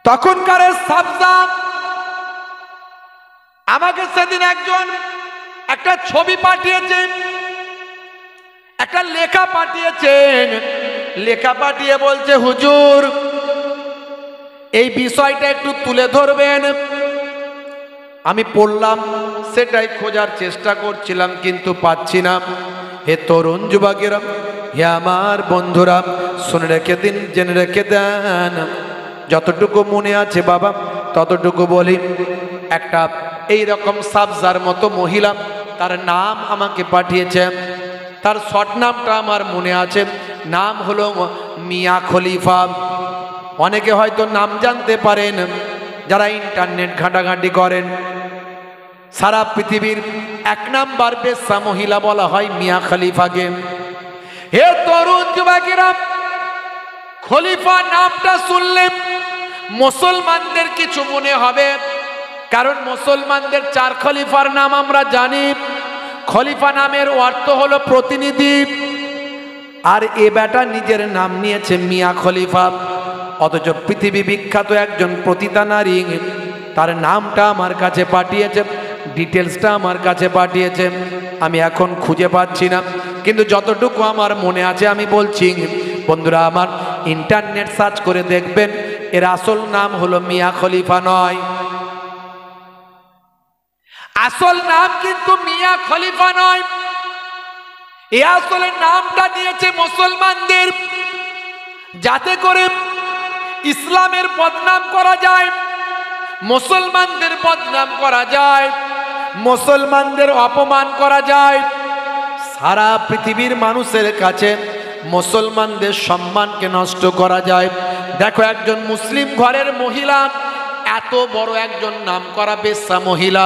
তখনকার সাবজা আমাকে সেদিন একজন একটা ছবি পাঠিয়েছেন, একটা লেখা পাঠিয়েছেন। লেখা পাঠিয়ে বলছে, হুজুর এই বিষয়টা একটু তুলে ধরবেন। আমি পড়লাম, সেটাই খোঁজার চেষ্টা করছিলাম কিন্তু পাচ্ছি না। হে তরুণ যুবকেরা, হে আমার বন্ধুরা, শুনে রেখে দিন, জেনে রেখে দেন। যতটুকু মনে আছে বাবা ততটুকু বলি। একটা এই রকম সাবজার মতো মহিলা, তার নাম আমাকে পাঠিয়েছে। তার শর্ট নামটা আমার মনে আছে, নাম হলো মিয়া খলিফা। অনেকে হয়তো নাম জানতে পারেন যারা ইন্টারনেট ঘাঁটাঘাঁটি করেন। সারা পৃথিবীর 1 নাম্বার বেশ্যা মহিলা বলা হয় মিয়া খলিফাকে। হে তরুণ যুবকেরা, খলিফা নামটা শুনলে মুসলমানদের কিছু মনে হবে, কারণ মুসলমানদের 4 খলিফার নাম আমরা জানি। খলিফা নামের অর্থ হলো প্রতিনিধি, আর এ বেটা নিজের নাম নিয়েছে মিয়া খলিফা। অথচ পৃথিবী বিখ্যাত একজন পতিতা নারী, তার নামটা আমার কাছে পাঠিয়েছে, ডিটেলসটা আমার কাছে পাঠিয়েছে। আমি এখন খুঁজে পাচ্ছি না, কিন্তু যতটুকু আমার মনে আছে আমি বলছি। বন্ধুরা আমার, ইন্টারনেট সার্চ করে দেখবেন, এর আসল নাম হলো মিয়া খলিফা নয়। আসল নাম কিন্তু মিয়া খলিফা নয়। এ আসলে নামটা দিয়েছে মুসলমানদের, যাতে করে ইসলামের বদনাম করা যায়, মুসলমানদের বদনাম করা যায়, মুসলমানদের অপমান করা যায়। সারা পৃথিবীর মানুষের কাছে মুসলমানদের সম্মানকে নষ্ট করা যায়। দেখো, একজন মুসলিম ঘরের মহিলা, এত বড় একজন নামকরা বেশ্যা মহিলা,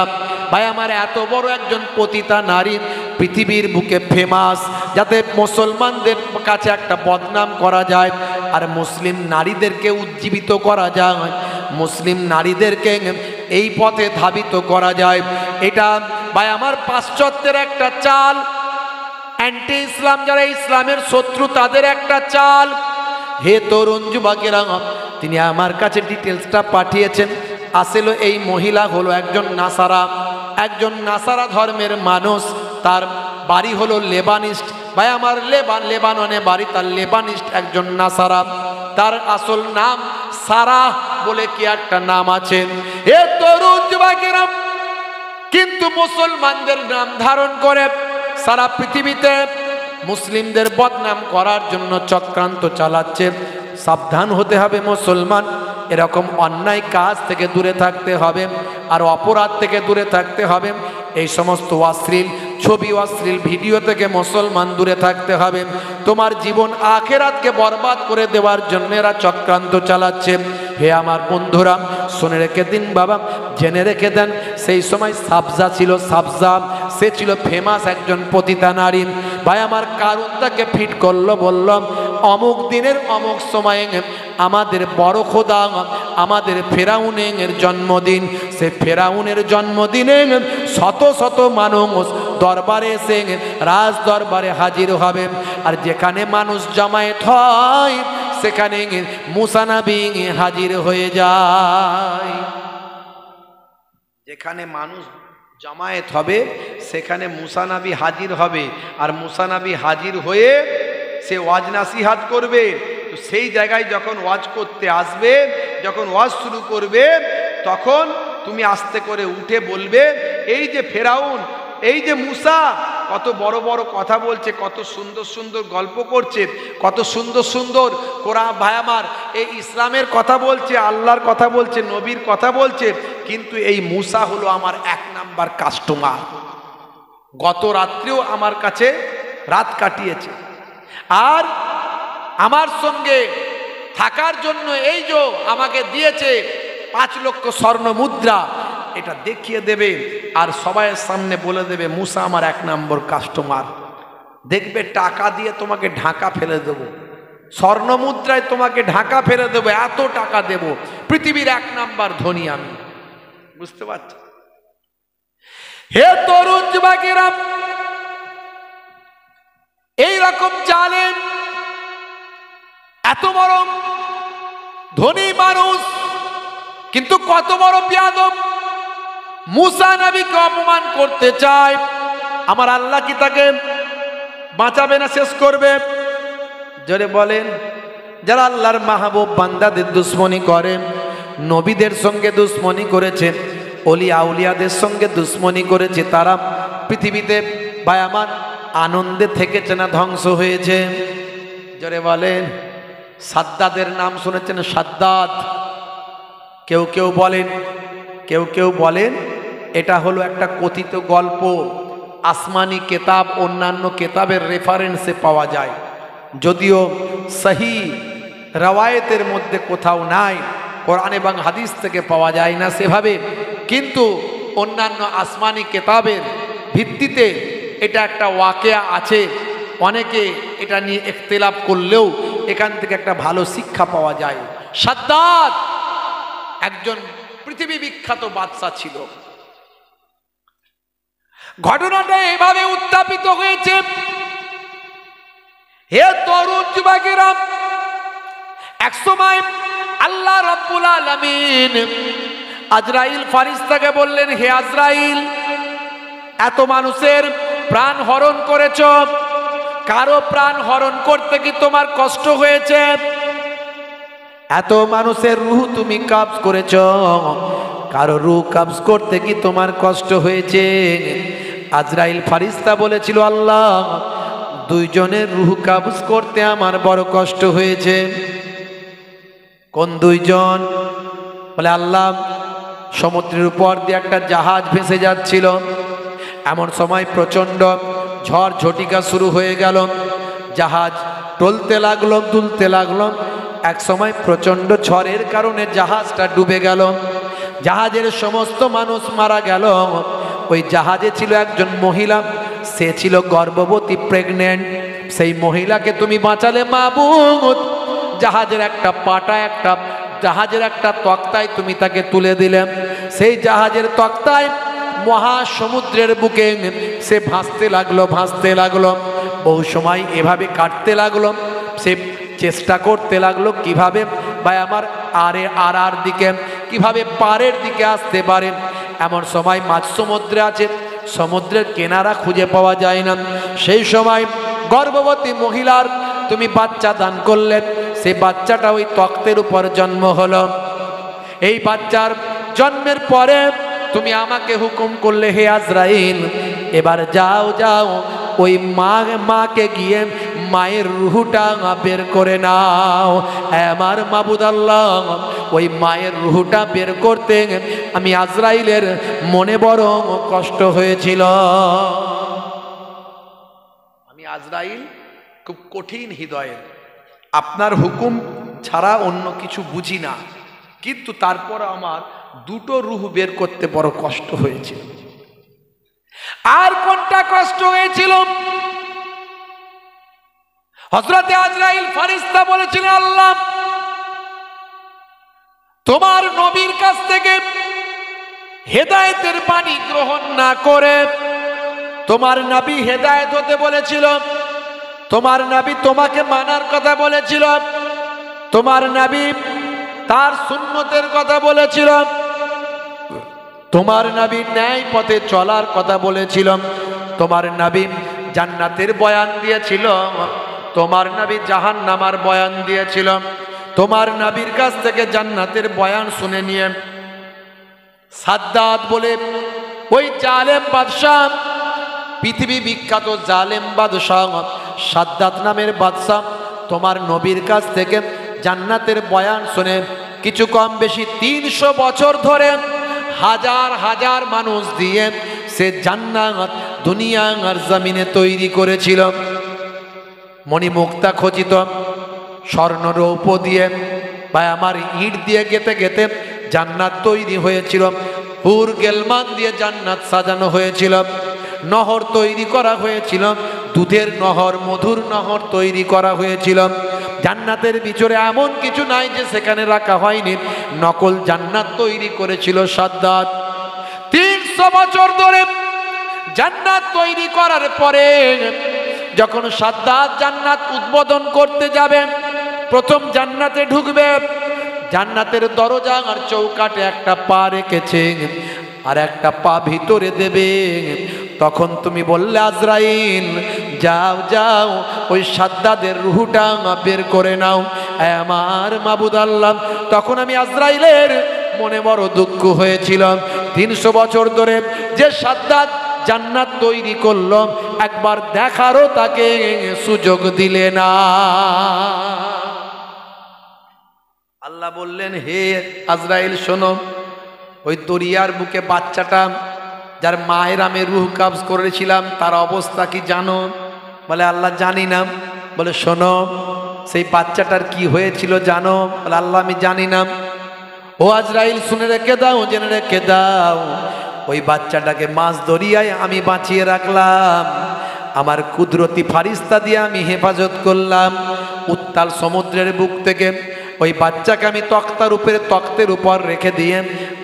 ভাই আমার, এত বড় একজন পতিতা নারী পৃথিবীর বুকে ফেমাস, যাতে মুসলমানদের কাছে একটা বদনাম করা যায় আর মুসলিম নারীদেরকে উজ্জীবিত করা যায়, মুসলিম নারীদেরকে এই পথে ধাবিত করা যায়। এটা ভাই আমার পাশ্চাত্যের একটা চাল, অ্যান্টি ইসলাম, যারা ইসলামের শত্রু, তাদের একটা চাল। হে তরুণ যুবকেরা, তিনি আমার কাছে ডিটেলসটা পাঠিয়েছেন। আসলে এই মহিলা হলো একজন নাসারা, একজন নাসারা ধর্মের মানুষ। তার বাড়ি হলো লেবানিস্ট। ভাই আমার, লেবাননে বাড়ি তার, লেবানিস্ট একজন নাসারা। তার আসল নাম সারা বলে কি একটা নাম আছে। হে তরুণ যুবকেরা, কিন্তু মুসলমানদের নাম ধারণ করে সারা পৃথিবীতে মুসলিমদের বদনাম করার জন্য চক্রান্ত চালাচ্ছে। সাবধান হতে হবে মুসলমান, এরকম অন্যায় কাজ থেকে দূরে থাকতে হবে, আর অপরাধ থেকে দূরে থাকতে হবে। এই সমস্ত অশ্লীল ছবি, অশ্লীল ভিডিও থেকে মুসলমান দূরে থাকতে হবে। তোমার জীবন আখেরাতকে বরবাদ করে দেওয়ার জন্য এরা চক্রান্ত চালাচ্ছে। হে আমার বন্ধুরা, শুনে রেখে দিন বাবা, জেনে রেখে দেন। সেই সময় সাবজা ছিল, সাবজা, সে ছিল ফেমাস একজন পতিতা নারী। ভাই আমার, কারণ তাকে ফিট করলো, বলল অমুক দিনের অমুক সময়ে আমাদের বড় খোদা, আমাদের ফেরাউনের জন্মদিন। সে ফেরাউনের জন্মদিনে শত শত মানুষ দরবারে এসে রাজ দরবারে হাজির হবে। আর যেখানে মানুষ জমায়েত হয় সেখানে মুসা নবী হাজির হয়ে যায়। যেখানে মানুষ জমায়েত হবে সেখানে মুসা নবী হাজির হবে, আর মুসা নবী হাজির হয়ে সে ওয়াজ নাসিহাত করবে। তো সেই জায়গায় যখন ওয়াজ করতে আসবে, যখন ওয়াজ শুরু করবে, তখন তুমি আস্তে করে উঠে বলবে, এই যে ফেরাউন, এই যে মুসা কত বড় বড় কথা বলছে, কত সুন্দর সুন্দর গল্প করছে, কত সুন্দর সুন্দর কোরআন, ভাই আমার, এই ইসলামের কথা বলছে, আল্লাহর কথা বলছে, নবীর কথা বলছে, কিন্তু এই মুসা হলো আমার 1 নাম্বার কাস্টমার। গত রাত্রেও আমার কাছে রাত কাটিয়েছে, আর আমার সঙ্গে থাকার জন্য এই যে আমাকে দিয়েছে 5 লক্ষ স্বর্ণ মুদ্রা, এটা দেখিয়ে দেবে আর সবাইয়ের সামনে বলে দেবে মুসা আমার 1 নম্বর কাস্টমার। দেখবে টাকা দিয়ে তোমাকে ঢাকা ফেলে দেব, স্বর্ণ মুদ্রায় তোমাকে ঢাকা ফেলে দেবো, এত টাকা দেব, পৃথিবীর 1 নম্বর ধনী আমি। বুঝতে পারছি? হে তরুণ যুবকেরা, এইরকম জালেম, এত বড় ধনী মানুষ কত বড় বিয়াদব, মুসা নবীকে অপমান করতে চায়, আমার আল্লাহ কি তাকে বাঁচাবে না শেষ করবে? জোরে বলেন। যারা আল্লাহর মাহবুব বান্দাদের দুশ্মনী করে, নবীদের সঙ্গে দুশ্মনী করেছে, ওলিয়া আউলিয়াদের সঙ্গে দুশ্মনী করেছে, তারা পৃথিবীতে ভাই আমার আনন্দে থেকেছে না ধ্বংস হয়েছে? জোরে বলেন। সাদ্দাদের নাম শুনেছেন? সাদ্দাত। কেউ কেউ বলেন এটা হলো একটা কথিত গল্প, আসমানি কেতাব অন্যান্য কেতাবের রেফারেন্সে পাওয়া যায়, যদিও সহি রওয়ায়েতের মধ্যে কোথাও নাই, কোরআন এবং হাদিস থেকে পাওয়া যায় না সেভাবে, কিন্তু অন্যান্য আসমানি কেতাবের ভিত্তিতে এটা একটা ওয়াকিয়া আছে। অনেকে এটা নিয়ে ইখতিলাফ করলেও এখান থেকে একটা ভালো শিক্ষা পাওয়া যায়। সাদ্দাত একজন পৃথিবী বিখ্যাত বাদশা ছিল। ঘটনাটা এভাবে উত্থাপিত হয়েছে, হে তরুণ যুবকেরা, একসময় আল্লাহ রাব্বুল আলামিন আজরাইল ফারিস্তাকে বললেন, হে আজরাইল, এত মানুষের প্রাণ হরণ করেছ, কারো প্রাণ হরণ করতে কি তোমার কষ্ট হয়েছে? এত মানুষের রূহ তুমি কবজ করেছ, কারো রূহ কবজ করতে কি তোমার কষ্ট হয়েছে? আজরাইল ফারিস্তা বলেছিল, আল্লাহ, দুইজনের রূহ কবজ করতে আমার বড় কষ্ট হয়েছে। কোন দুইজন? বলে, আল্লাহ, সমুদ্রের উপর দিয়ে একটা জাহাজ ভেসে যাচ্ছিল, এমন সময় প্রচণ্ড ঝড় ঝটিকা শুরু হয়ে গেল, জাহাজ টলতে লাগলো, দুলতে লাগলো, এক সময় প্রচণ্ড ঝড়ের কারণে জাহাজটা ডুবে গেল, জাহাজের সমস্ত মানুষ মারা গেল। ওই জাহাজে ছিল একজন মহিলা, সে ছিল গর্ভবতী, প্রেগনেন্ট। সেই মহিলাকে তুমি বাঁচালে মাবুদ, জাহাজের একটা পাটা, জাহাজের একটা তক্তায় তুমি তাকে তুলে দিলে, সেই জাহাজের তক্তায় মহাসমুদ্রের বুকে সে ভাসতে লাগলো। বহু সময় এভাবে কাটতে লাগলো, সে চেষ্টা করতে লাগলো কিভাবে ভাই আমার আর দিকে, কিভাবে পারের দিকে আসতে পারে। এমন সময় মাঝ সমুদ্রে আছে, সমুদ্রের কিনারা খুঁজে পাওয়া যায় না। সেই সময় গর্ভবতী মহিলার তুমি বাচ্চা দান করলে, সেই বাচ্চাটা ওই তক্তের উপর জন্ম হলো। এই বাচ্চার জন্মের পরে তুমি আমাকে হুকুম করলে, হে আজরাইল, এবার যাও ওই মাকে গিয়ে মায়ের রুহটা বের করে নাও। আমার মাবুদ আল্লাহ, ওই মায়ের রুহটা বের করতে আমি আজরাইলের মনে বড় কষ্ট হয়েছিল। আমি আজরাইল খুব কঠিন হৃদয়ের, আপনার হুকুম ছাড়া অন্য কিছু বুঝি না, কিন্তু তারপর আমার দুটো রূহ বের করতে বড় কষ্ট হয়েছিল। আর কোনটা কষ্ট হয়েছিল? হযরতে আজরাইল ফারিস্তা বলেছিলেন, আল্লাহ, তোমার নবীর কাছ থেকে হেদায়েতের বাণী গ্রহণ না করে, তোমার নবী হেদায়েত হতে বলেছিল, তোমার নবী তোমাকে মানার কথা বলেছিল, তোমার নবী তার সুন্নতের কথা বলেছিল, তোমার নবী ন্যায় পথে চলার কথা বলেছিল, তোমার নবী জান্নাতের বয়ান দিয়েছিল, তোমার নবী জাহান্নামের বয়ান দিয়েছিল। তোমার নবীর কাছ থেকে জান্নাতের বয়ান শুনে নিয়ে সাদ্দাত বলে ওই জালেম বাদশাহ, পৃথিবী বিখ্যাত জালেম বাদশাহ সাদ্দাত নামের বাদশাহ, তোমার নবীর কাছ থেকে জান্নাতের বয়ান শুনে কিছু কম বেশি 300 বছর ধরে হাজার হাজার মানুষ দিয়ে সে জান্নাত দুনিয়া আর জমিনে তৈরি করেছিল। মণিমুক্তা খচিত স্বর্ণ রৌপ্য দিয়ে বা আমার ইট দিয়ে গেতে গেতে জান্নাত তৈরি হয়েছিল, হুর গেলমান দিয়ে জান্নাত সাজানো হয়েছিল, নহর তৈরি করা হয়েছিল, দুধের নহর, মধুর নহর তৈরি করা হয়েছিল। জান্নাতের ভিতরে এমন কিছু নাই যে সেখানে রাখা হয়নি, নকল জান্নাত তৈরি করেছিল সাদ্দাত। 300 বছর ধরে জান্নাত তৈরি করার পরে যখন সাদ্দাত জান্নাত উদ্বোধন করতে যাবে, প্রথম জান্নাতে ঢুকবে, জান্নাতের দরজা আর চৌকাটে একটা পা রেখেছে আর একটা পা ভিতরে দেবে। তখন তুমি বললে আজরাইল যাও যাও ওই সাদ্দাদের রুহটা বের করে নাও। আমার মাবুদ আল্লাহ, তখন আমি আজরাইলের মনে বড় দুঃখ হয়েছিল। 300 বছর ধরে যে সাদ্দাত জান্নাত তৈরি করলো, একবার দেখারও তাকে সুযোগ দিলে না। আল্লাহ বললেন, হে আজরাইল শোনো, ওই দরিয়ার বুকে বাচ্চাটা যার মায়ের আমি রুহ কবজ করেছিলাম তার অবস্থা কি জানো? বলে আল্লাহ জানি না। বলে শোনো, সেই বাচ্চাটার কি হয়েছিল জানো? বলে আল্লাহ আমি জানি না। ও আজরাইল শুনে রেখে দাও, জেনে রেখে দাও, ওই বাচ্চাটাকে মাছ দরিয়ায় আমি বাঁচিয়ে রাখলাম, আমার কুদরতি ফারিস্তা দিয়ে আমি হেফাজত করলাম। উত্তাল সমুদ্রের বুক থেকে ওই বাচ্চাকে আমি তক্তের উপর রেখে দিয়ে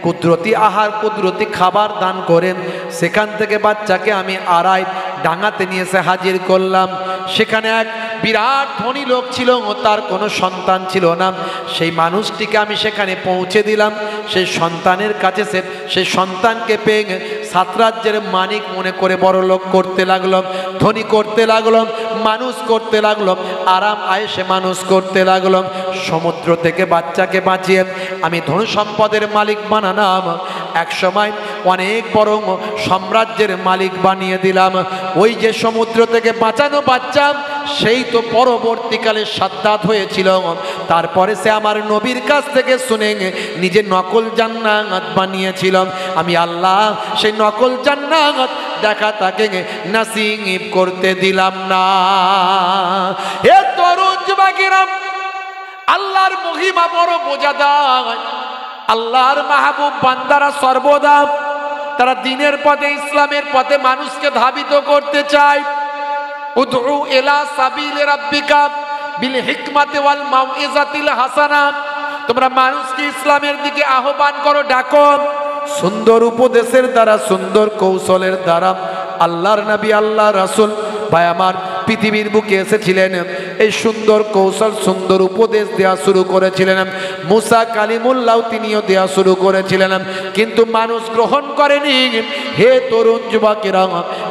কুদরতি আহার কুদরতি খাবার দান করেন, সেখান থেকে বাচ্চাকে আমি আড়াই ডাঙাতে নিয়ে এসে হাজির করলাম। সেখানে এক বিরাট ধনী লোক ছিল, তার কোনো সন্তান ছিল না। সেই মানুষটিকে আমি সেখানে পৌঁছে দিলাম। সেই সন্তানের কাছে সেই সন্তানকে পেয়ে 7 রাজ্যের মানিক মনে করে বড় লোক করতে লাগলো, ধনী করতে লাগলো, মানুষ করতে লাগলো, আরাম আয়েশে মানুষ করতে লাগলো। সমুদ্র থেকে বাচ্চাকে বাঁচিয়ে আমি ধন সম্পদের মালিক বানালাম। এক সময় অনেক বড় সাম্রাজ্যের মালিক বানিয়ে দিলাম। ওই যে সমুদ্র থেকে বাঁচানো বাচ্চা, সেই তো পরবর্তীকালে সাদ্দাত হয়েছিল। তারপরে সে আমার নবীর কাছ থেকে শুনে নিজে নকল জান্নাত বানিয়েছিল। আমি আল্লাহ সেই নকল জান্নাত দেখা তাকে নাসিব করতে দিলাম না। হে তরুণ যুবকেরা, আল্লাহর মহিমা বড় বোঝা দেয়। আল্লাহর মাহবুব বান্দারা সর্বদা তারা দ্বীনের পথে, ইসলামের পথে মানুষকে ধাবিত করতে চায়। উদউ ইলা সাবিলি রাব্বিকা বিল হিকমাতি ওয়াল মাউইজাতিল হাসানা, তোমরা মানুষকে ইসলামের দিকে আহ্বান করো, ডাকো। সুন্দর উপদেশের দ্বারা, সুন্দর কৌশলের দ্বারা আল্লাহর নবী, আল্লাহ রাসূল ভাই আমার পৃথিবীর বুকে এসেছিলেন। এই সুন্দর কৌশল, সুন্দর উপদেশ দেওয়া শুরু করেছিলেন। মুসা কালিমুল্লাহ তিনিও দেওয়া শুরু করেছিলেন, কিন্তু মানুষ গ্রহণ করেনি। হে তরুণ যুবকেরা,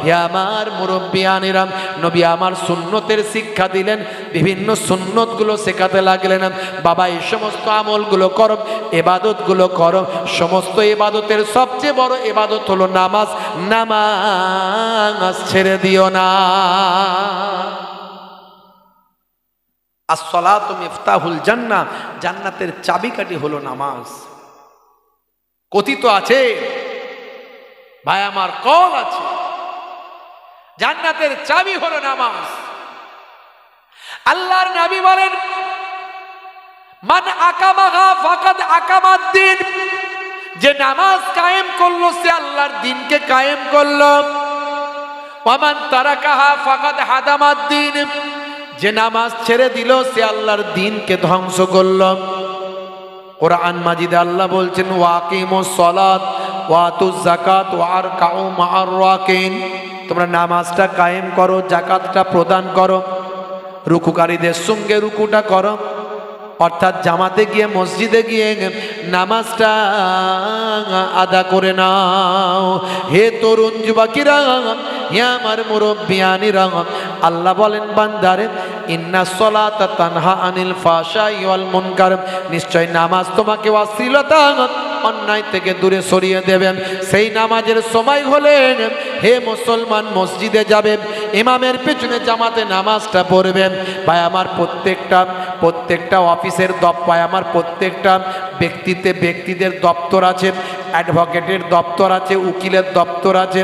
হে আমার মুরব্বিয়ানেরা, নবী আমার সুন্নতের শিক্ষা দিলেন, বিভিন্ন সুন্নতগুলো শেখাতে লাগলেন। বাবা এই সমস্ত আমলগুলো করো, এবাদতগুলো করো। সমস্ত এবাদতের সবচেয়ে বড় এবাদত হলো নামাজ। নামাজ ছেড়ে দিও না। আসসালাতু মিফতাহুল জান্নাহ, জান্নাতের চাবিকাঠি হলো নামাজ। কথিত আছে ভাই আমার, কল আছে, জান্নাতের চাবি হলো নামাজ। আল্লাহর নবী বলেন, মান আকামাহা ফাকাদ আকামাদ্দিন, যে নামাজ কায়েম করলো সে আল্লাহর দ্বীনকে কায়েম করলো। ওয়া মান তারাকাহা ফাকাদ হাদামাদ্দিন, যে নামাজ ছেড়ে দিল সে আল্লাহর দ্বীনকে ধ্বংস করল। কোরআন মাজিদে আল্লাহ বলছেন, ওয়াকিমুস সালাত ওয়া আতুজ যাকাত ওয়া আরকাউ মা'আর রাকিন, তোমরা নামাজটা কায়েম করো, যাকাতটা প্রদান করো, রুকুকারীদের সঙ্গে রুকুটা করো, অর্থাৎ জামাতে গিয়ে মসজিদে গিয়ে নামাজটা আদা করে নাও। হে তরুণ যুবকেরা, হে আমার মুরব্বিয়ানেরা, আল্লাহ বলেন বান্দারে, ইন্নাস সালাতা তানহা আনিল ফাহশাই ওয়াল মুনকার, নিশ্চয় নামাজ তোমাকে অশ্লীলতা অন্যায় থেকে দূরে সরিয়ে দেবেন। সেই নামাজের সময় হলে হে মুসলমান মসজিদে যাবেন, ইমামের পেছনে জামাতে নামাজটা পড়বেন। ভাই আমার প্রত্যেকটা অফিসের ভাই আমার প্রত্যেকটা ব্যক্তিদের দপ্তর আছে, অ্যাডভোকেটের দপ্তর আছে, উকিলের দপ্তর আছে,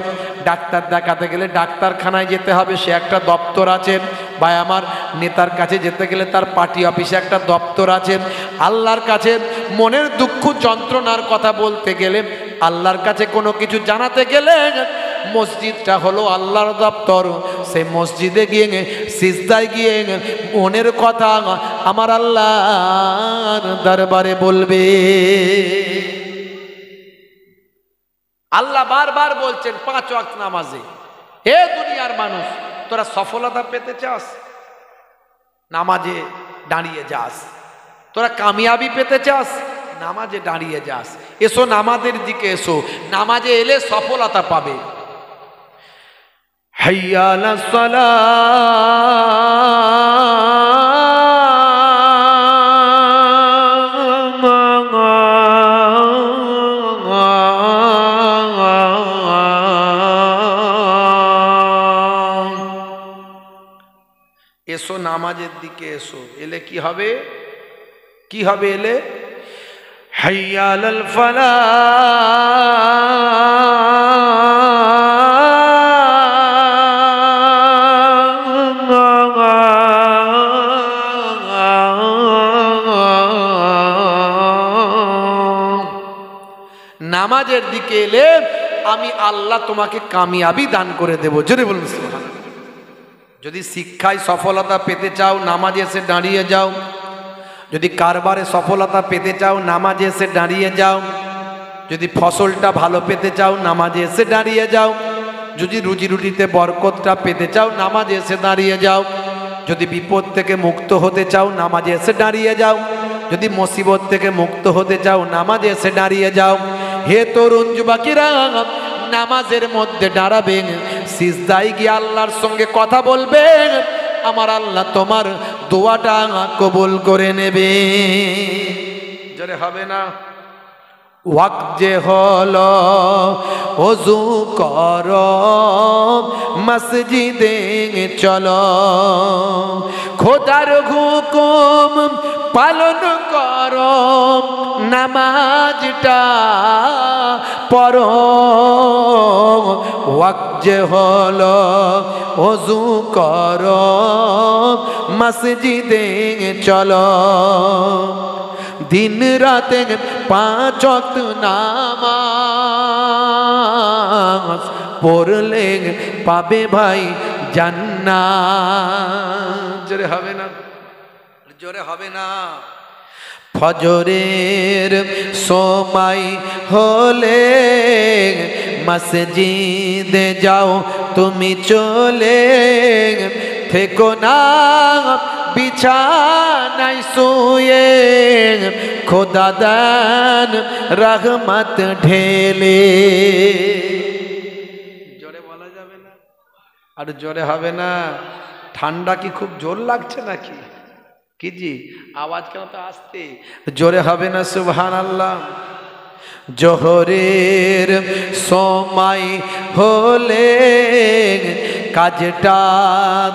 ডাক্তার দেখাতে গেলে ডাক্তারখানায় যেতে হবে, সে একটা দপ্তর আছে। ভাই আমার নেতার কাছে যেতে গেলে তার পার্টি অফিসে একটা দপ্তর আছে। আল্লাহর কাছে মনের দুঃখ যন্ত্রণার কথা বলতে গেলে, আল্লাহর কাছে কোনো কিছু জানাতে গেলে মসজিদটা হলো আল্লাহর দপ্তর। সেই মসজিদে গিয়ে সিজদায় গিয়ে মনের কথা আমার আল্লাহর দরবারে বলবে। আল্লাহ বারবার বলছেন 5 ওয়াক্ত নামাজে, হে দুনিয়ার মানুষ, তোরা সফলতা পেতে চাস, নামাজে দাঁড়িয়ে যাস। তোরা কামিয়াবি পেতে চাস, নামাজে দাঁড়িয়ে যাস, এসো নামাজের দিকে এসো, নামাজে এলে সফলতা পাবে। হাইয়া আলাস সালাহ, এসো নামাজের দিকে এসো। এলে কি হবে? কি হবে এলে? হাইয়া আলাল ফালাহ। নামাজের দিকে এলে আমি আল্লাহ তোমাকে কামিয়াবি দান করে দেব। জোরে বলুন সুবহানাল্লাহ। যদি শিক্ষায় সফলতা পেতে চাও নামাজে এসে দাঁড়িয়ে যাও, যদি কারবারে সফলতা পেতে চাও নামাজে এসে দাঁড়িয়ে যাও, যদি ফসলটা ভালো পেতে চাও নামাজে এসে দাঁড়িয়ে যাও, যদি রুজি রুটিতে বরকতটা পেতে চাও নামাজে এসে দাঁড়িয়ে যাও, যদি বিপদ থেকে মুক্ত হতে চাও নামাজে এসে দাঁড়িয়ে যাও, যদি মুসিবত থেকে মুক্ত হতে চাও নামাজে এসে দাঁড়িয়ে যাও। হে তরুণ যুবকেরা, নামাজের মধ্যে দাঁড়াবে, সিজদায় গিয়ে আল্লাহর সঙ্গে কথা বলবে, আমার আল্লাহ তোমার দোয়াটা কবুল করে নেবে। জোরে হবে না? ওয়াক্ত যে হলো ওযু করো মসজিদে চলো, খোদার হুকুম পালন করো, নামাজটা পড়ো। ওয়াক্ত যে হলো ওযু করো মসজিদে চলো, দিন রাতে 5 ওয়াক্ত নামাজ পড়লে পাবে ভাই জান্নাত। জোরে হবে না? জোরে হবে না? ফজরের সময় হলে মসজিদে যাও তুমি চলে, থেকো না বিছানায় শুয়ে, খোদা দান রহমত ঢেলে। জোরে বলা যাবে না? আর জোরে হবে না? ঠান্ডা কি খুব জোর লাগছে নাকি? কি জি আওয়াজ কেন তো আসতে? জোরে হবে না? সুবহানাল্লাহ। জোহরের সময় হলে কাজটা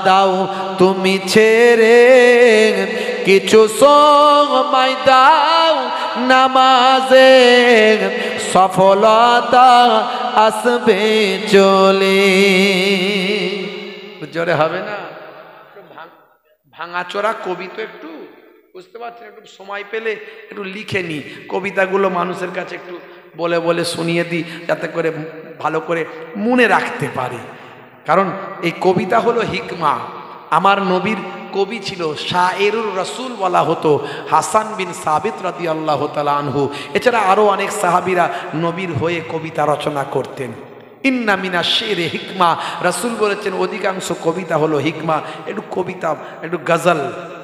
দাও তুমি ছেড়ে, কিছু সময় দাও নামাজে, সফলতা আসবে চলে। জোরে হবে না? ভাঙাচোরা কবি তো একটু বুঝতে পারছেন, একটু সময় পেলে একটু লিখে নি কবিতাগুলো, মানুষের কাছে একটু বলে বলে শুনিয়ে দিই যাতে করে ভালো করে মনে রাখতে পারি। কারণ এই কবিতা হলো হিকমা। আমার নবীর কবি ছিল, শায়েরুর রসুল বলা হতো হাসান বিন সাবিত রাদিয়াল্লাহু তাআলা আনহু। এছাড়া আরও অনেক সাহাবীরা নবীর হয়ে কবিতা রচনা করতেন। ইন্না মিনা শেরে হিকমা, রাসূল বলেছেন অধিকাংশ কবিতা হলো হিকমা। একটু কবিতা, একটু গজল,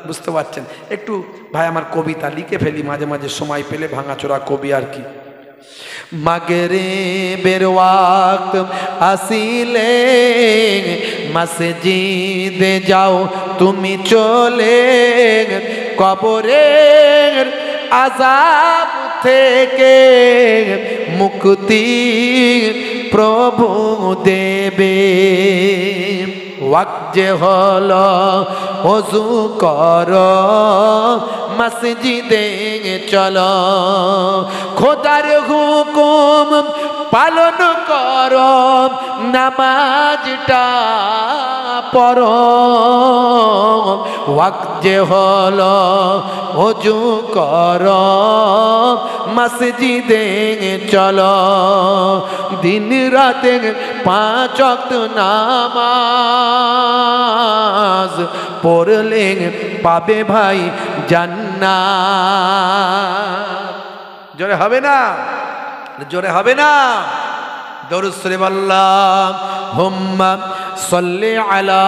বুঝতে পারছেন, একটু ভাই আমার কবিতা লিখে ফেলি মাঝে মাঝে সময় পেলে, ভাঙাচোরা কবি আর কি। মাগরিবের ওয়াক্ত আসিলে মসজিদে যাও তুমি চলে, কবরের আযাব থেকে মুক্তি প্রভু দেবে। ওয়াক্ত যে হলো ওযু করো মসজিদে চলো, খোদার হুকুম পালন করো, নামাজটা পড়ো। ওয়াক্ত যে হলো ওযু করো মসজিদে চলো, দিন রাতে 5 ওয়াক্ত নামাজ পড়লে পাবে ভাই জান্নাত। জোরে হবে না? জোরে হবে না? দরুদ শরীফ আল্লাহুম্মা সাল্লি আলা